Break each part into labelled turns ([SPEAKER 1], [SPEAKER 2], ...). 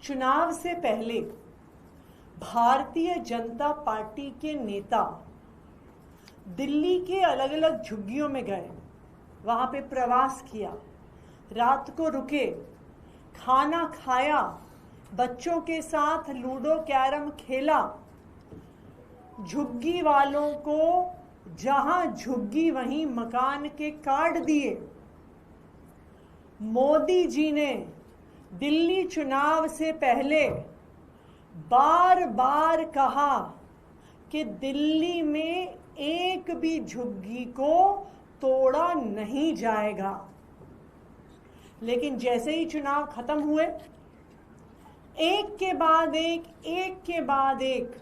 [SPEAKER 1] चुनाव से पहले भारतीय जनता पार्टी के नेता दिल्ली के अलग अलग झुग्गियों में गए, वहां पे प्रवास किया, रात को रुके, खाना खाया, बच्चों के साथ लूडो कैरम खेला, झुग्गी वालों को जहां झुग्गी वहीं मकान के कार्ड दिए। मोदी जी ने दिल्ली चुनाव से पहले बार बार कहा कि दिल्ली में एक भी झुग्गी को तोड़ा नहीं जाएगा, लेकिन जैसे ही चुनाव खत्म हुए, एक के बाद एक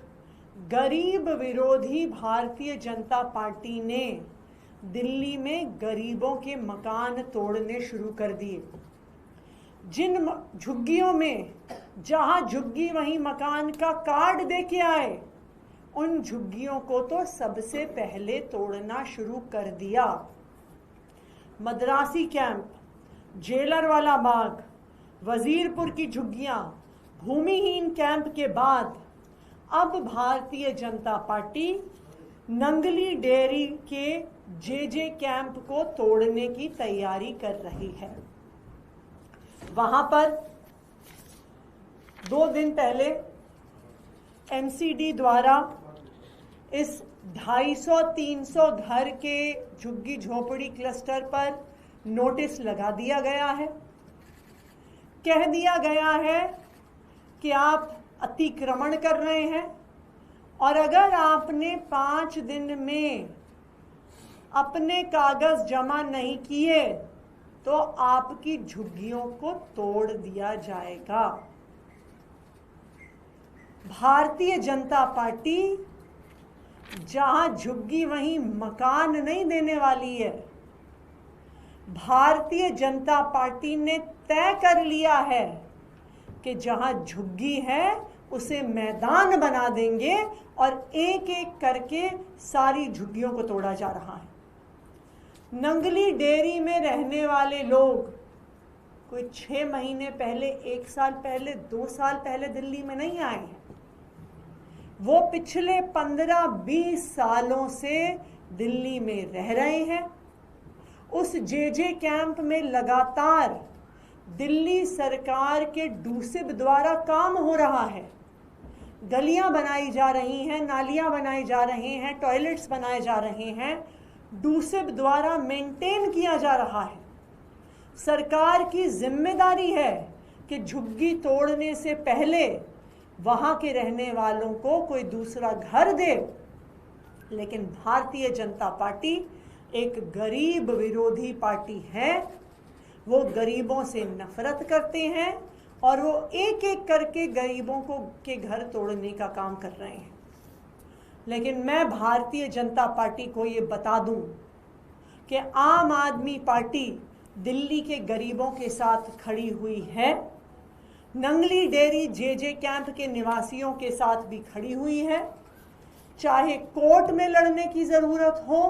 [SPEAKER 1] गरीब विरोधी भारतीय जनता पार्टी ने दिल्ली में गरीबों के मकान तोड़ने शुरू कर दिए। जिन झुग्गियों में जहां झुग्गी वहीं मकान का कार्ड देके आए, उन झुग्गियों को तो सबसे पहले तोड़ना शुरू कर दिया। मद्रासी कैंप, जेलर वाला बाग, वजीरपुर की झुग्गियां, भूमिहीन कैंप के बाद अब भारतीय जनता पार्टी नंगली डेयरी के जे कैंप को तोड़ने की तैयारी कर रही है। वहां पर 2 दिन पहले एमसीडी द्वारा इस 250-300 घर के झुग्गी झोपड़ी क्लस्टर पर नोटिस लगा दिया गया है। कह दिया गया है कि आप अतिक्रमण कर रहे हैं और अगर आपने 5 दिन में अपने कागज जमा नहीं किए तो आपकी झुग्गियों को तोड़ दिया जाएगा। भारतीय जनता पार्टी जहां झुग्गी वहीं मकान नहीं देने वाली है। भारतीय जनता पार्टी ने तय कर लिया है कि जहां झुग्गी है उसे मैदान बना देंगे और एक एक करके सारी झुग्गियों को तोड़ा जा रहा है। नंगली डेयरी में रहने वाले लोग कोई 6 महीने पहले, 1 साल पहले, 2 साल पहले दिल्ली में नहीं आए हैं। वो पिछले 15-20 सालों से दिल्ली में रह रहे हैं। उस जे कैंप में लगातार दिल्ली सरकार के डूसिब द्वारा काम हो रहा है। गलियां बनाई जा रही हैं, नालियां बनाए जा रहे हैं, टॉयलेट्स बनाए जा रहे हैं, डूसिब द्वारा मेंटेन किया जा रहा है। सरकार की जिम्मेदारी है कि झुग्गी तोड़ने से पहले वहां के रहने वालों को कोई दूसरा घर दे, लेकिन भारतीय जनता पार्टी एक गरीब विरोधी पार्टी है। वो गरीबों से नफरत करते हैं और वो एक एक करके गरीबों को के घर तोड़ने का काम कर रहे हैं। लेकिन मैं भारतीय जनता पार्टी को ये बता दूं कि आम आदमी पार्टी दिल्ली के गरीबों के साथ खड़ी हुई है। नंगली डेयरी जे कैंप के निवासियों के साथ भी खड़ी हुई है। चाहे कोर्ट में लड़ने की ज़रूरत हो,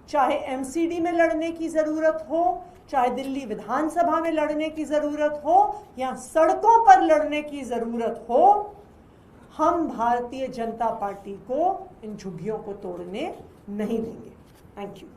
[SPEAKER 1] चाहे एमसीडी में लड़ने की ज़रूरत हो, चाहे दिल्ली विधानसभा में लड़ने की ज़रूरत हो या सड़कों पर लड़ने की ज़रूरत हो, हम भारतीय जनता पार्टी को इन झुग्गियों को तोड़ने नहीं देंगे। Thank you.